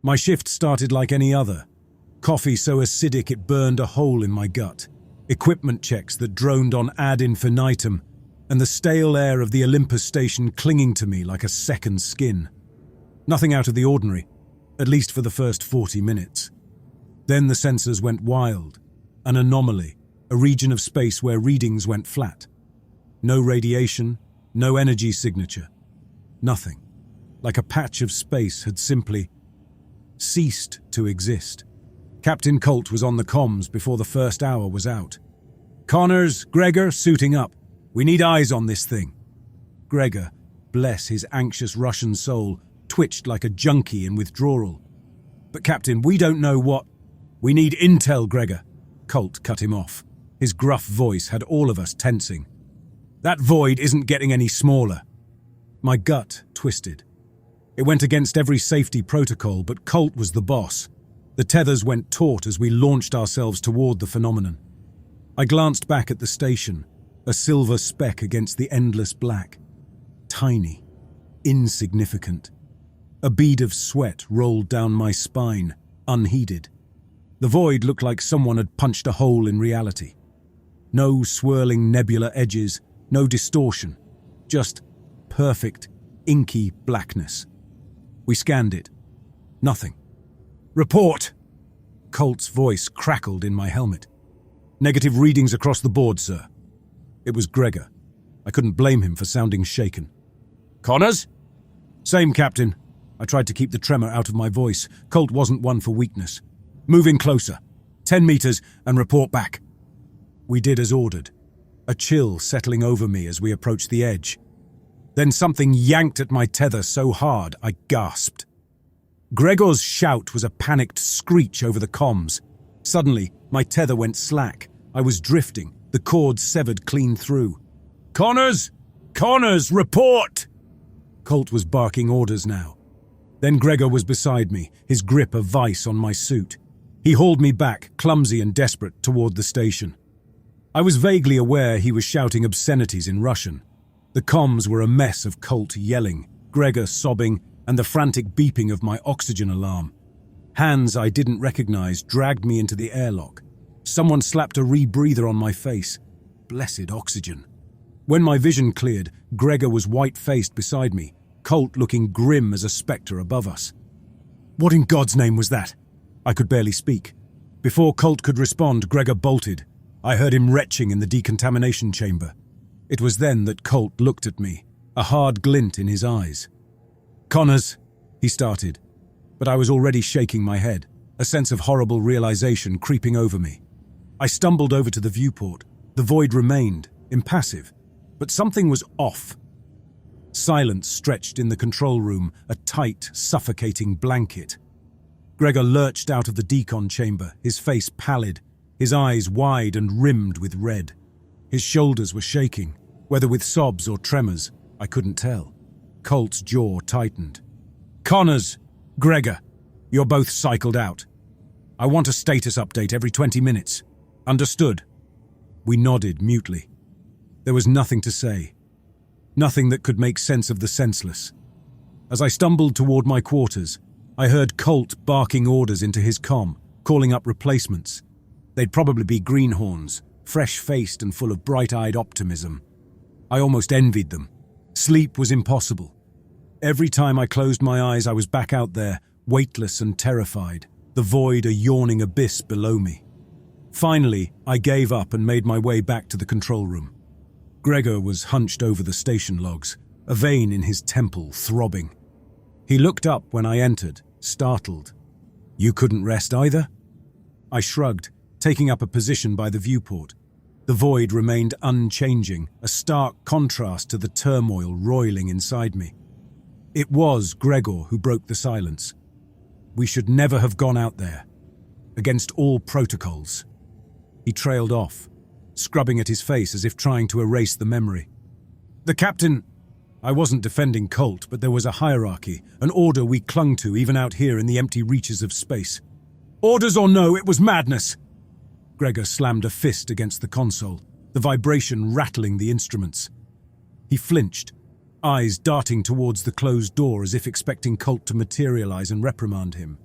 My shift started like any other. Coffee so acidic it burned a hole in my gut. Equipment checks that droned on ad infinitum, and the stale air of the Olympus Station clinging to me like a second skin. Nothing out of the ordinary, at least for the first 40 minutes. Then the sensors went wild. An anomaly, a region of space where readings went flat. No radiation, no energy signature. Nothing. Like a patch of space had simply ceased to exist. Captain Colt was on the comms before the first hour was out. "Connors, Gregor, suiting up. We need eyes on this thing." Gregor, bless his anxious Russian soul, twitched like a junkie in withdrawal. "But Captain, we don't know what—" "We need intel, Gregor." Colt cut him off. His gruff voice had all of us tensing. "That void isn't getting any smaller." My gut twisted. It went against every safety protocol, but Colt was the boss. The tethers went taut as we launched ourselves toward the phenomenon. I glanced back at the station, a silver speck against the endless black. Tiny, insignificant. A bead of sweat rolled down my spine, unheeded. The void looked like someone had punched a hole in reality. No swirling nebula edges, no distortion, just perfect, inky blackness. We scanned it. Nothing. "Report!" Colt's voice crackled in my helmet. "Negative readings across the board, sir." It was Gregor. I couldn't blame him for sounding shaken. "Connors?" "Same, Captain." I tried to keep the tremor out of my voice. Colt wasn't one for weakness. "Move in closer. 10 meters and report back." We did as ordered, a chill settling over me as we approached the edge. Then something yanked at my tether so hard I gasped. Gregor's shout was a panicked screech over the comms. Suddenly, my tether went slack. I was drifting, the cord severed clean through. "Connors! Connors, report!" Colt was barking orders now. Then Gregor was beside me, his grip a vice on my suit. He hauled me back, clumsy and desperate, toward the station. I was vaguely aware he was shouting obscenities in Russian. The comms were a mess of Colt yelling, Gregor sobbing, and the frantic beeping of my oxygen alarm. Hands I didn't recognize dragged me into the airlock. Someone slapped a rebreather on my face. Blessed oxygen. When my vision cleared, Gregor was white-faced beside me, Colt looking grim as a spectre above us. "What in God's name was that?" I could barely speak. Before Colt could respond, Gregor bolted. I heard him retching in the decontamination chamber. It was then that Colt looked at me, a hard glint in his eyes. "Connors," he started, but I was already shaking my head, a sense of horrible realization creeping over me. I stumbled over to the viewport. The void remained, impassive, but something was off. Silence stretched in the control room, a tight, suffocating blanket. Gregor lurched out of the decon chamber, his face pallid, his eyes wide and rimmed with red. His shoulders were shaking, whether with sobs or tremors, I couldn't tell. Colt's jaw tightened. "Connors, Gregor, you're both cycled out. I want a status update every 20 minutes. Understood?" We nodded mutely. There was nothing to say. Nothing that could make sense of the senseless. As I stumbled toward my quarters, I heard Colt barking orders into his comm, calling up replacements. They'd probably be greenhorns, fresh-faced and full of bright-eyed optimism. I almost envied them. Sleep was impossible. Every time I closed my eyes, I was back out there, weightless and terrified, the void a yawning abyss below me. Finally, I gave up and made my way back to the control room. Gregor was hunched over the station logs, a vein in his temple throbbing. He looked up when I entered, startled. "You couldn't rest either?" I shrugged, taking up a position by the viewport. The void remained unchanging, a stark contrast to the turmoil roiling inside me. It was Gregor who broke the silence. "We should never have gone out there. Against all protocols." He trailed off, scrubbing at his face as if trying to erase the memory. "The captain—" I wasn't defending Colt, but there was a hierarchy, an order we clung to even out here in the empty reaches of space. "Orders or no, it was madness!" Gregor slammed a fist against the console, the vibration rattling the instruments. He flinched, eyes darting towards the closed door as if expecting Colt to materialize and reprimand him.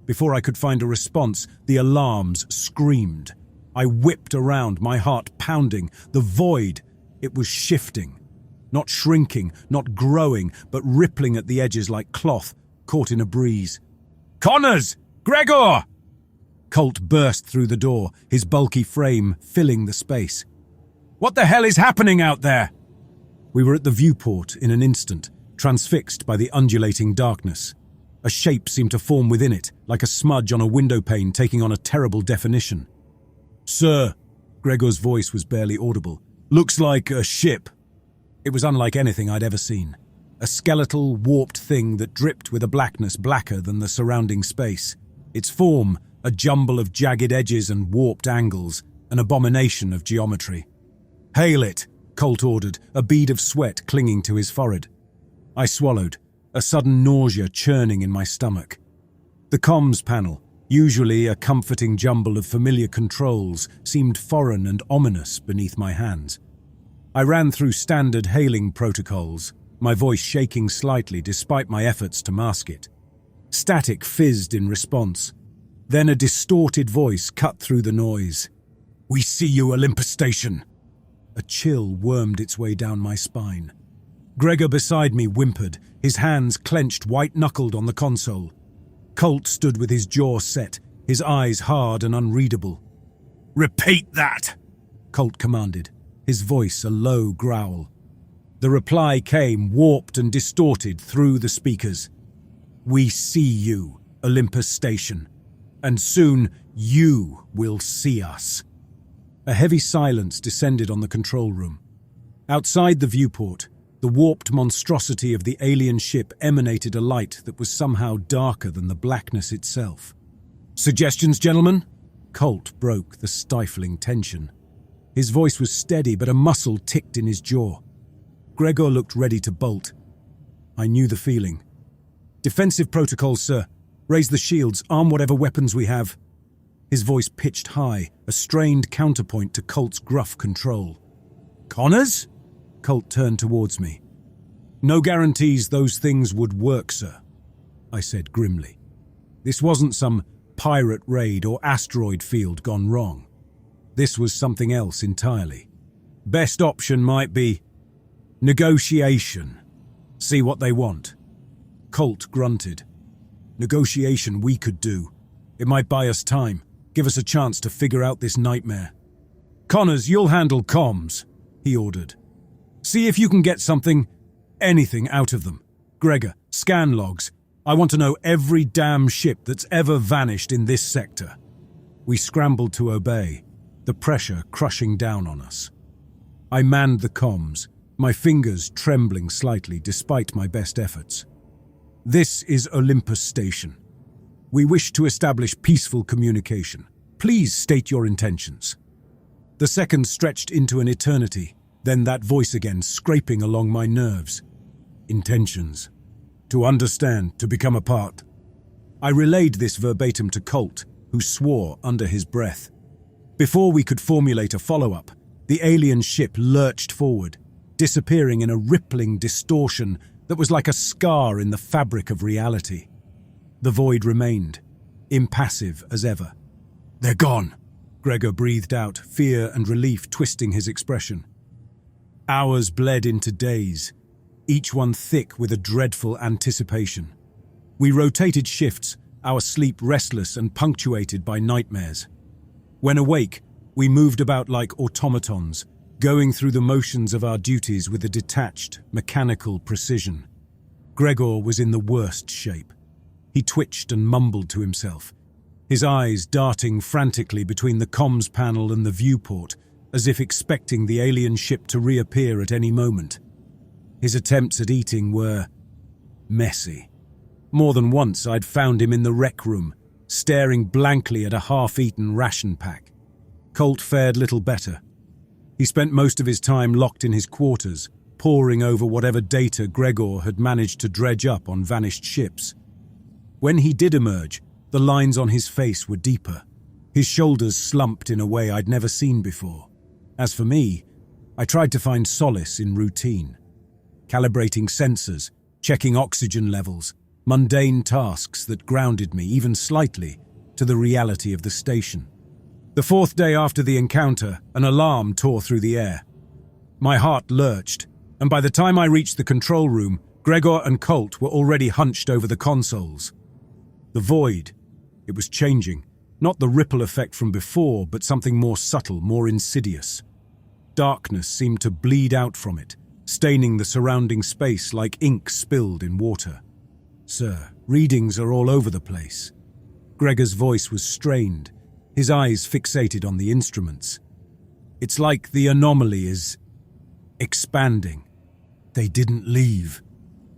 Before I could find a response, the alarms screamed. I whipped around, my heart pounding. The void, it was shifting. Not shrinking, not growing, but rippling at the edges like cloth caught in a breeze. "Connors! Gregor!" Colt burst through the door, his bulky frame filling the space. "What the hell is happening out there?" We were at the viewport in an instant, transfixed by the undulating darkness. A shape seemed to form within it, like a smudge on a window pane taking on a terrible definition. "Sir," Gregor's voice was barely audible, "looks like a ship." It was unlike anything I'd ever seen. A skeletal, warped thing that dripped with a blackness blacker than the surrounding space. Its form, a jumble of jagged edges and warped angles, an abomination of geometry. "Hail it," Colt ordered, a bead of sweat clinging to his forehead. I swallowed, a sudden nausea churning in my stomach. The comms panel, usually a comforting jumble of familiar controls, seemed foreign and ominous beneath my hands. I ran through standard hailing protocols, my voice shaking slightly despite my efforts to mask it. Static fizzed in response. Then a distorted voice cut through the noise. "We see you, Olympus Station." A chill wormed its way down my spine. Gregor beside me whimpered, his hands clenched white-knuckled on the console. Colt stood with his jaw set, his eyes hard and unreadable. "Repeat that," Colt commanded, his voice a low growl. The reply came, warped and distorted through the speakers. "We see you, Olympus Station, and soon you will see us." A heavy silence descended on the control room. Outside the viewport, the warped monstrosity of the alien ship emanated a light that was somehow darker than the blackness itself. "Suggestions, gentlemen?" Colt broke the stifling tension. His voice was steady, but a muscle ticked in his jaw. Gregor looked ready to bolt. I knew the feeling. "Defensive protocols, sir. Raise the shields, arm whatever weapons we have." His voice pitched high, a strained counterpoint to Colt's gruff control. "Connors?" Colt turned towards me. "No guarantees those things would work, sir," I said grimly. This wasn't some pirate raid or asteroid field gone wrong. This was something else entirely. Best option might be negotiation. See what they want. Colt grunted. Negotiation we could do. It might buy us time, give us a chance to figure out this nightmare. "Connors, you'll handle comms," he ordered. "See if you can get anything out of them. Gregor, scan logs. I want to know every damn ship that's ever vanished in this sector." We scrambled to obey, the pressure crushing down on us. I manned the comms, my fingers trembling slightly despite my best efforts. "This is Olympus Station. We wish to establish peaceful communication. Please state your intentions." The seconds stretched into an eternity, then that voice again scraping along my nerves. "Intentions. To understand, to become a part." I relayed this verbatim to Colt, who swore under his breath. Before we could formulate a follow-up, the alien ship lurched forward, disappearing in a rippling distortion that was like a scar in the fabric of reality. The void remained, impassive as ever. "They're gone," Gregor breathed out, fear and relief twisting his expression. Hours bled into days, each one thick with a dreadful anticipation. We rotated shifts, our sleep restless and punctuated by nightmares. When awake, we moved about like automatons, going through the motions of our duties with a detached, mechanical precision. Gregor was in the worst shape. He twitched and mumbled to himself, his eyes darting frantically between the comms panel and the viewport, as if expecting the alien ship to reappear at any moment. His attempts at eating were messy. More than once I'd found him in the rec room, staring blankly at a half-eaten ration pack. Colt fared little better. He spent most of his time locked in his quarters, poring over whatever data Gregor had managed to dredge up on vanished ships. When he did emerge, the lines on his face were deeper. His shoulders slumped in a way I'd never seen before. As for me, I tried to find solace in routine. Calibrating sensors, checking oxygen levels, mundane tasks that grounded me, even slightly, to the reality of the station. The fourth day after the encounter, an alarm tore through the air. My heart lurched, and by the time I reached the control room, Gregor and Colt were already hunched over the consoles. The void, it was changing, not the ripple effect from before, but something more subtle, more insidious. Darkness seemed to bleed out from it, staining the surrounding space like ink spilled in water. "Sir, readings are all over the place." Gregor's voice was strained, his eyes fixated on the instruments. "It's like the anomaly is expanding. They didn't leave."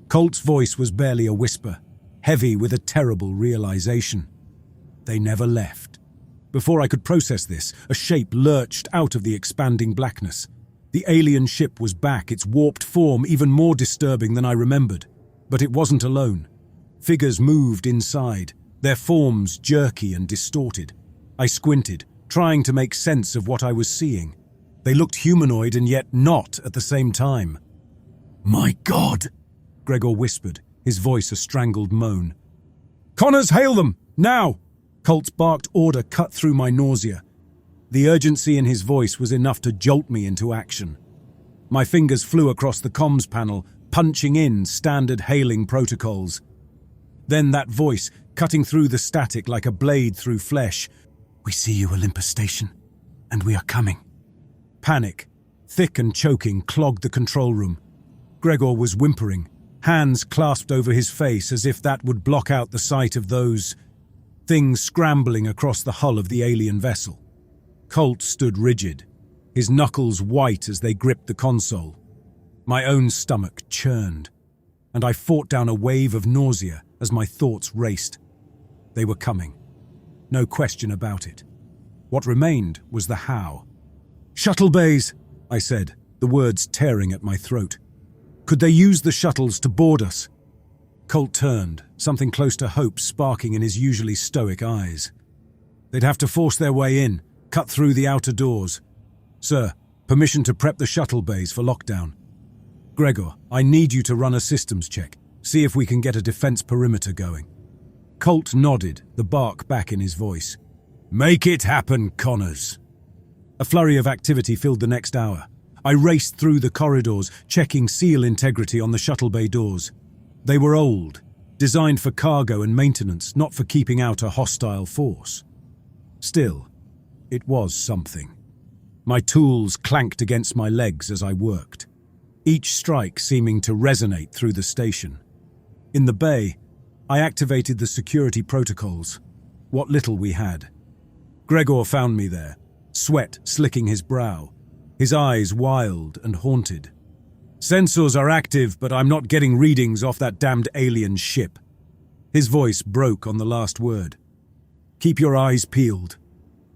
Colt's voice was barely a whisper, heavy with a terrible realization. "They never left." Before I could process this, a shape lurched out of the expanding blackness. The alien ship was back, its warped form even more disturbing than I remembered. But it wasn't alone. Figures moved inside, their forms jerky and distorted. I squinted, trying to make sense of what I was seeing. They looked humanoid and yet not at the same time. "My God!" Gregor whispered, his voice a strangled moan. "Connors, hail them! Now!" Colt's barked order cut through my nausea. The urgency in his voice was enough to jolt me into action. My fingers flew across the comms panel, punching in standard hailing protocols. Then that voice, cutting through the static like a blade through flesh. "We see you, Olympus Station, and we are coming." Panic, thick and choking, clogged the control room. Gregor was whimpering, hands clasped over his face as if that would block out the sight of those things scrambling across the hull of the alien vessel. Colt stood rigid, his knuckles white as they gripped the console. My own stomach churned, and I fought down a wave of nausea as my thoughts raced. They were coming. No question about it. What remained was the how. "Shuttle bays," I said, the words tearing at my throat. "Could they use the shuttles to board us?" Colt turned, something close to hope sparking in his usually stoic eyes. "They'd have to force their way in, cut through the outer doors. Sir, permission to prep the shuttle bays for lockdown. Gregor, I need you to run a systems check, see if we can get a defense perimeter going." Colt nodded, the bark back in his voice. "Make it happen, Connors." A flurry of activity filled the next hour. I raced through the corridors, checking seal integrity on the shuttle bay doors. They were old, designed for cargo and maintenance, not for keeping out a hostile force. Still, it was something. My tools clanked against my legs as I worked, each strike seeming to resonate through the station. In the bay, I activated the security protocols, what little we had. Gregor found me there, sweat slicking his brow, his eyes wild and haunted. "Sensors are active, but I'm not getting readings off that damned alien ship." His voice broke on the last word. "Keep your eyes peeled,"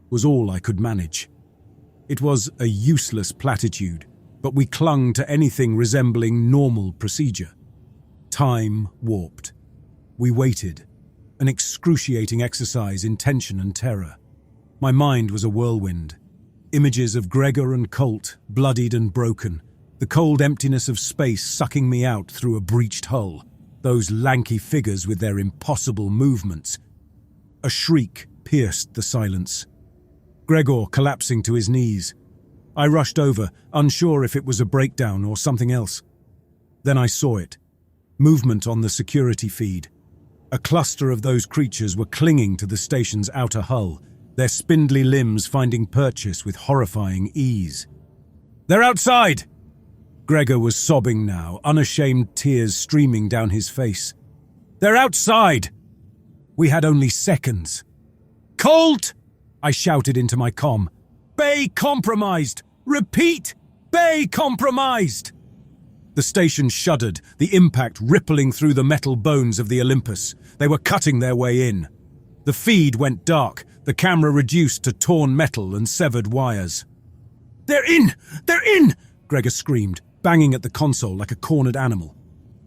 was all I could manage. It was a useless platitude, but we clung to anything resembling normal procedure. Time warped. We waited, an excruciating exercise in tension and terror. My mind was a whirlwind. Images of Gregor and Colt, bloodied and broken, the cold emptiness of space sucking me out through a breached hull, those lanky figures with their impossible movements. A shriek pierced the silence. Gregor collapsing to his knees. I rushed over, unsure if it was a breakdown or something else. Then I saw it. Movement on the security feed. A cluster of those creatures were clinging to the station's outer hull, their spindly limbs finding purchase with horrifying ease. "They're outside!" Gregor was sobbing now, unashamed tears streaming down his face. "They're outside!" We had only seconds. "Colt!" I shouted into my comm. "Bay compromised! Repeat! Bay compromised!" The station shuddered, the impact rippling through the metal bones of the Olympus. They were cutting their way in. The feed went dark, the camera reduced to torn metal and severed wires. "They're in! They're in!" Gregor screamed, banging at the console like a cornered animal.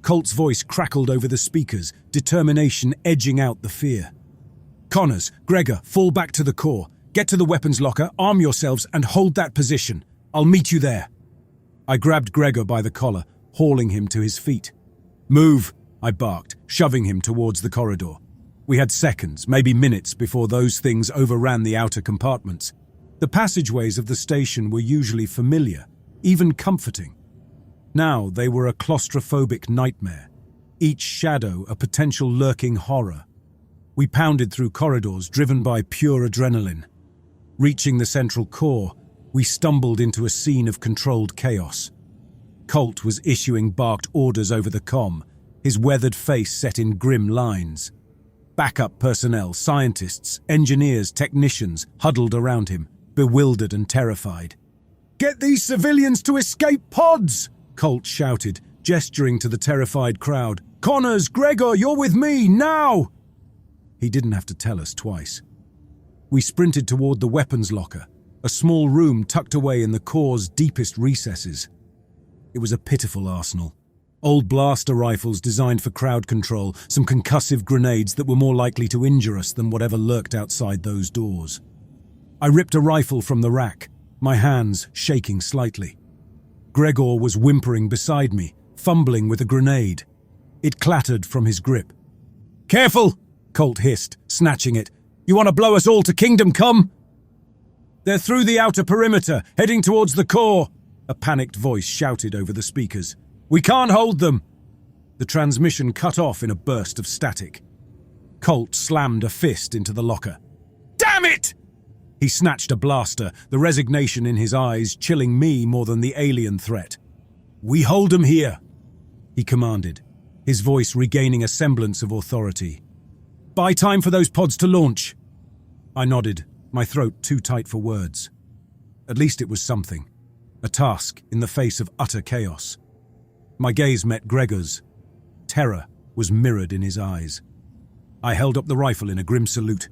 Colt's voice crackled over the speakers, determination edging out the fear. "Connors, Gregor, fall back to the core. Get to the weapons locker, arm yourselves, and hold that position. I'll meet you there." I grabbed Gregor by the collar, hauling him to his feet. "Move," I barked, shoving him towards the corridor. We had seconds, maybe minutes, before those things overran the outer compartments. The passageways of the station were usually familiar, even comforting. Now they were a claustrophobic nightmare, each shadow a potential lurking horror. We pounded through corridors driven by pure adrenaline. Reaching the central core, we stumbled into a scene of controlled chaos. Colt was issuing barked orders over the comm, his weathered face set in grim lines. Backup personnel, scientists, engineers, technicians huddled around him, bewildered and terrified. "Get these civilians to escape pods!" Colt shouted, gesturing to the terrified crowd. "Connors, Gregor, you're with me, now!" He didn't have to tell us twice. We sprinted toward the weapons locker, a small room tucked away in the core's deepest recesses. It was a pitiful arsenal. Old blaster rifles designed for crowd control, some concussive grenades that were more likely to injure us than whatever lurked outside those doors. I ripped a rifle from the rack, my hands shaking slightly. Gregor was whimpering beside me, fumbling with a grenade. It clattered from his grip. "Careful!" Colt hissed, snatching it. "You want to blow us all to Kingdom Come?" "They're through the outer perimeter, heading towards the core," a panicked voice shouted over the speakers. "We can't hold them!" The transmission cut off in a burst of static. Colt slammed a fist into the locker. "Damn it!" He snatched a blaster, the resignation in his eyes chilling me more than the alien threat. "We hold 'em here," he commanded, his voice regaining a semblance of authority. "Buy time for those pods to launch." I nodded, my throat too tight for words. At least it was something. A task in the face of utter chaos. My gaze met Gregor's. Terror was mirrored in his eyes. I held up the rifle in a grim salute.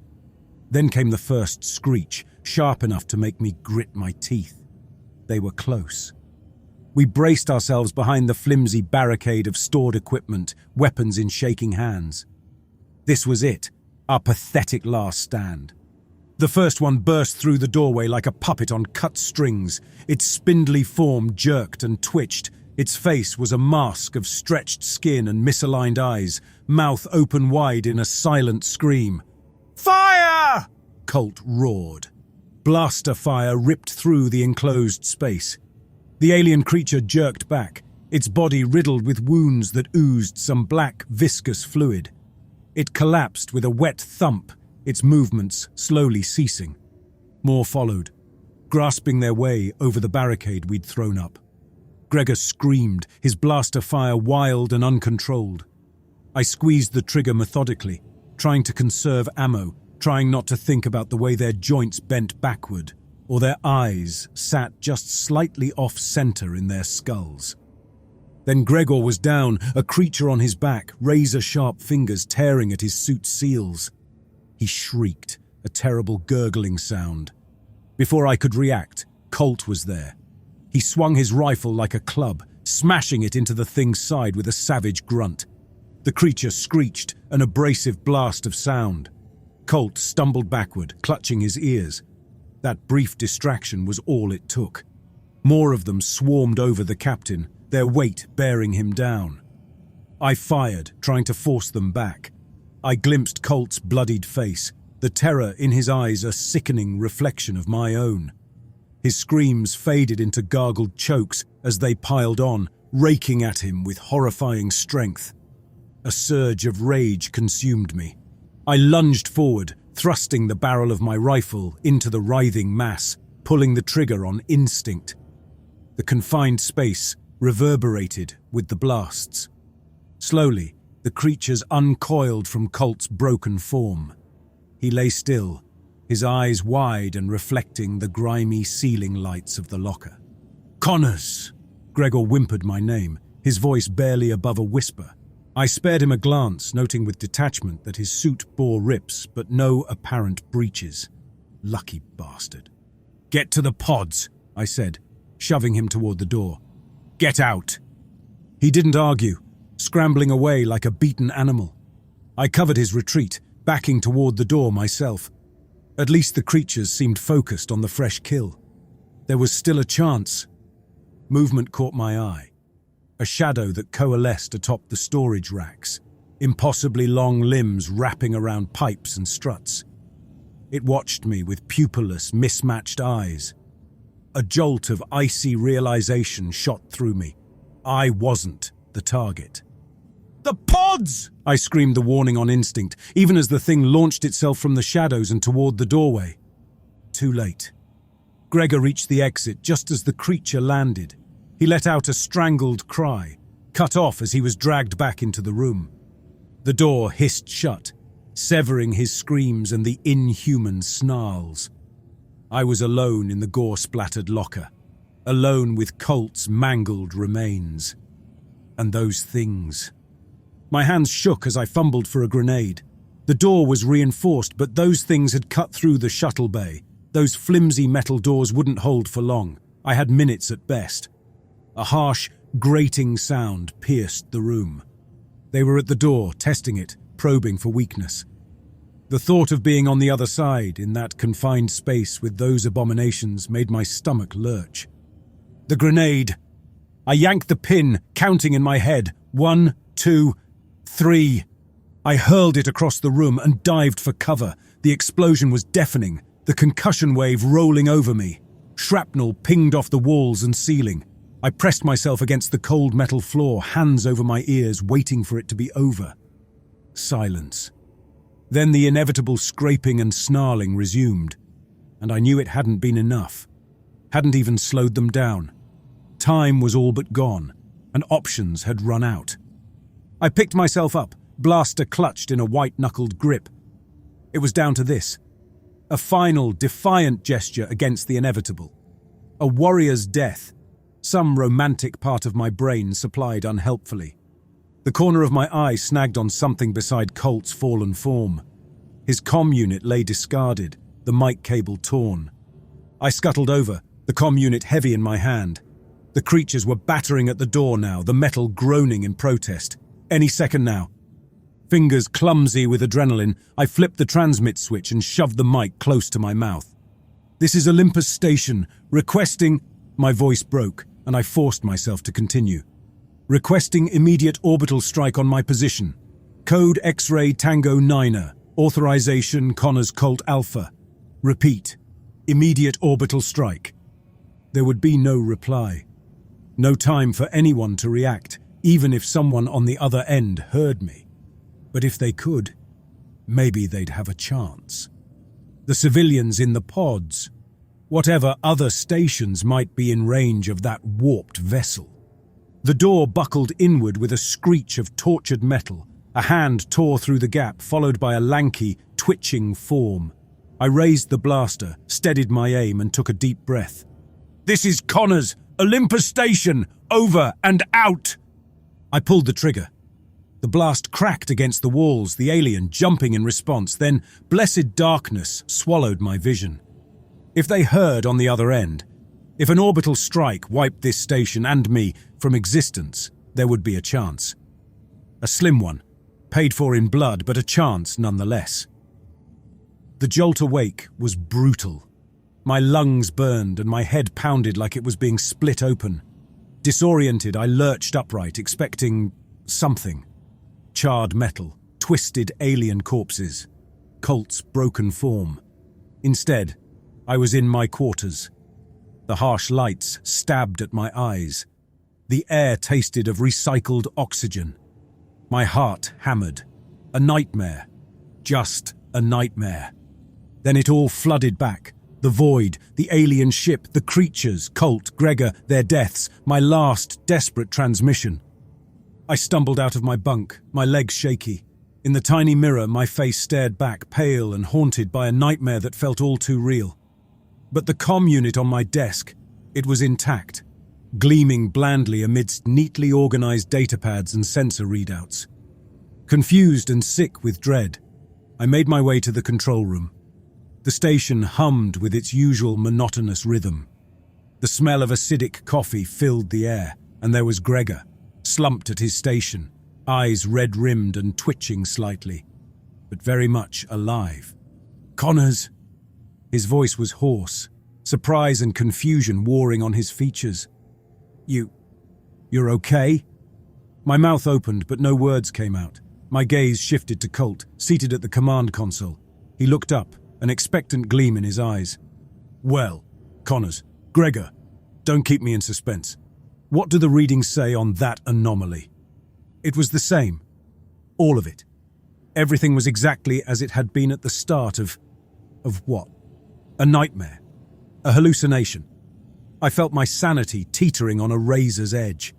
Then came the first screech, sharp enough to make me grit my teeth. They were close. We braced ourselves behind the flimsy barricade of stored equipment, weapons in shaking hands. This was it, our pathetic last stand. The first one burst through the doorway like a puppet on cut strings. Its spindly form jerked and twitched. Its face was a mask of stretched skin and misaligned eyes, mouth open wide in a silent scream. "Fire!" Colt roared. Blaster fire ripped through the enclosed space. The alien creature jerked back, its body riddled with wounds that oozed some black, viscous fluid. It collapsed with a wet thump, its movements slowly ceasing. More followed, grasping their way over the barricade we'd thrown up. Gregor screamed, his blaster fire wild and uncontrolled. I squeezed the trigger methodically, trying to conserve ammo, trying not to think about the way their joints bent backward, or their eyes sat just slightly off-center in their skulls. Then Gregor was down, a creature on his back, razor-sharp fingers tearing at his suit's seals. He shrieked, a terrible gurgling sound. Before I could react, Colt was there. He swung his rifle like a club, smashing it into the thing's side with a savage grunt. The creature screeched, an abrasive blast of sound. Colt stumbled backward, clutching his ears. That brief distraction was all it took. More of them swarmed over the captain, their weight bearing him down. I fired, trying to force them back. I glimpsed Colt's bloodied face, the terror in his eyes a sickening reflection of my own. His screams faded into gargled chokes as they piled on, raking at him with horrifying strength. A surge of rage consumed me. I lunged forward, thrusting the barrel of my rifle into the writhing mass, pulling the trigger on instinct. The confined space reverberated with the blasts. Slowly, the creatures uncoiled from Colt's broken form. He lay still, his eyes wide and reflecting the grimy ceiling lights of the locker. "Connors!" Gregor whimpered my name, his voice barely above a whisper. I spared him a glance, noting with detachment that his suit bore rips but no apparent breaches. Lucky bastard. "Get to the pods," I said, shoving him toward the door. "Get out!" He didn't argue, scrambling away like a beaten animal. I covered his retreat, backing toward the door myself. At least the creatures seemed focused on the fresh kill. There was still a chance. Movement caught my eye. A shadow that coalesced atop the storage racks. impossibly long limbs wrapping around pipes and struts. It watched me with pupilless, mismatched eyes. A jolt of icy realization shot through me. I wasn't the target. "The pods!" I screamed the warning on instinct, even as the thing launched itself from the shadows and toward the doorway. Too late. Gregor reached the exit just as the creature landed. He let out a strangled cry, cut off as he was dragged back into the room. The door hissed shut, severing his screams and the inhuman snarls. I was alone in the gore-splattered locker, alone with Colt's mangled remains. And those things. My hands shook as I fumbled for a grenade. The door was reinforced, but those things had cut through the shuttle bay. Those flimsy metal doors wouldn't hold for long. I had minutes at best. A harsh, grating sound pierced the room. They were at the door, testing it, probing for weakness. The thought of being on the other side, in that confined space with those abominations, made my stomach lurch. The grenade! I yanked the pin, counting in my head. 1, 2, 3. I hurled it across the room and dived for cover. The explosion was deafening, the concussion wave rolling over me. Shrapnel pinged off the walls and ceiling. I pressed myself against the cold metal floor, hands over my ears, waiting for it to be over. Silence. Then the inevitable scraping and snarling resumed, and I knew it hadn't been enough. Hadn't even slowed them down. Time was all but gone, and options had run out. I picked myself up, blaster clutched in a white-knuckled grip. It was down to this. A final, defiant gesture against the inevitable. A warrior's death. Some romantic part of my brain supplied unhelpfully. The corner of my eye snagged on something beside Colt's fallen form. His comm unit lay discarded, the mic cable torn. I scuttled over, the comm unit heavy in my hand. The creatures were battering at the door now, the metal groaning in protest. Any second now. Fingers clumsy with adrenaline, I flipped the transmit switch and shoved the mic close to my mouth. "This is Olympus Station, requesting..." My voice broke, and I forced myself to continue. "Requesting immediate orbital strike on my position. Code X-Ray Tango 9er. Authorization Connors Colt Alpha. Repeat. Immediate orbital strike." There would be no reply. No time for anyone to react, even if someone on the other end heard me. But if they could, maybe they'd have a chance. The civilians in the pods, whatever other stations might be in range of that warped vessel. The door buckled inward with a screech of tortured metal. A hand tore through the gap, followed by a lanky, twitching form. I raised the blaster, steadied my aim, and took a deep breath. "This is Connors, Olympus Station, over and out!" I pulled the trigger. The blast cracked against the walls, the alien jumping in response, then blessed darkness swallowed my vision. If they heard on the other end, if an orbital strike wiped this station and me from existence, there would be a chance. A slim one, paid for in blood, but a chance nonetheless. The jolt awake was brutal. My lungs burned and my head pounded like it was being split open. Disoriented, I lurched upright, expecting something. Charred metal, twisted alien corpses, Colt's broken form. Instead, I was in my quarters. The harsh lights stabbed at my eyes. The air tasted of recycled oxygen. My heart hammered. A nightmare. Just a nightmare. Then it all flooded back. The void, the alien ship, the creatures, Colt, Gregor, their deaths, my last desperate transmission. I stumbled out of my bunk, my legs shaky. In the tiny mirror, my face stared back, pale and haunted by a nightmare that felt all too real. But the comm unit on my desk, it was intact, gleaming blandly amidst neatly organized datapads and sensor readouts. Confused and sick with dread, I made my way to the control room. The station hummed with its usual monotonous rhythm. The smell of acidic coffee filled the air, and there was Gregor, slumped at his station, eyes red-rimmed and twitching slightly, but very much alive. "Connors!" His voice was hoarse, surprise and confusion warring on his features. You're okay?" My mouth opened, but no words came out. My gaze shifted to Colt, seated at the command console. He looked up, an expectant gleam in his eyes. "Well, Connors, Gregor, don't keep me in suspense. What do the readings say on that anomaly?" It was the same. All of it. Everything was exactly as it had been at the start of what? A nightmare. A hallucination. I felt my sanity teetering on a razor's edge.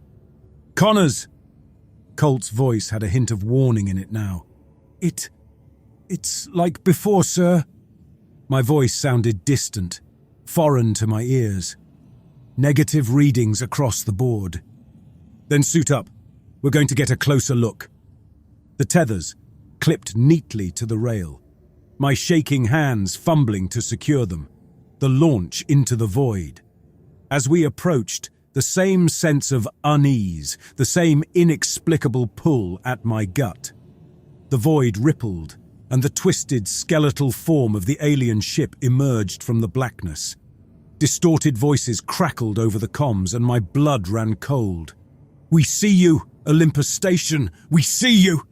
"Connors!" Colt's voice had a hint of warning in it now. It's like before, sir." My voice sounded distant, foreign to my ears. Negative readings across the board. "Then suit up. We're going to get a closer look." The tethers clipped neatly to the rail, my shaking hands fumbling to secure them, the launch into the void. As we approached, the same sense of unease, the same inexplicable pull at my gut. The void rippled, and the twisted skeletal form of the alien ship emerged from the blackness. Distorted voices crackled over the comms, and my blood ran cold. "We see you, Olympus Station! We see you!"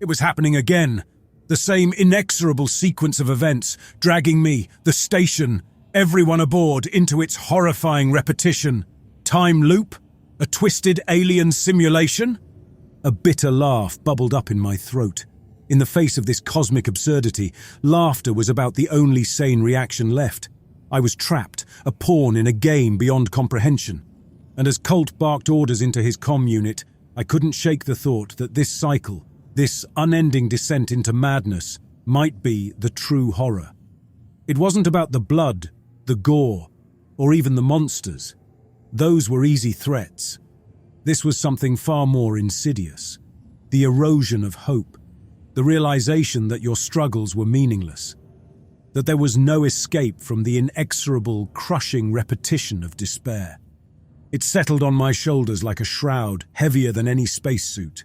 It was happening again. The same inexorable sequence of events, dragging me, the station, everyone aboard into its horrifying repetition. Time loop? A twisted alien simulation? A bitter laugh bubbled up in my throat. In the face of this cosmic absurdity, laughter was about the only sane reaction left. I was trapped, a pawn in a game beyond comprehension. And as Colt barked orders into his comm unit, I couldn't shake the thought that this cycle, this unending descent into madness, might be the true horror. It wasn't about the blood, the gore, or even the monsters. Those were easy threats. This was something far more insidious. The erosion of hope, the realization that your struggles were meaningless, that there was no escape from the inexorable, crushing repetition of despair. It settled on my shoulders like a shroud, heavier than any spacesuit.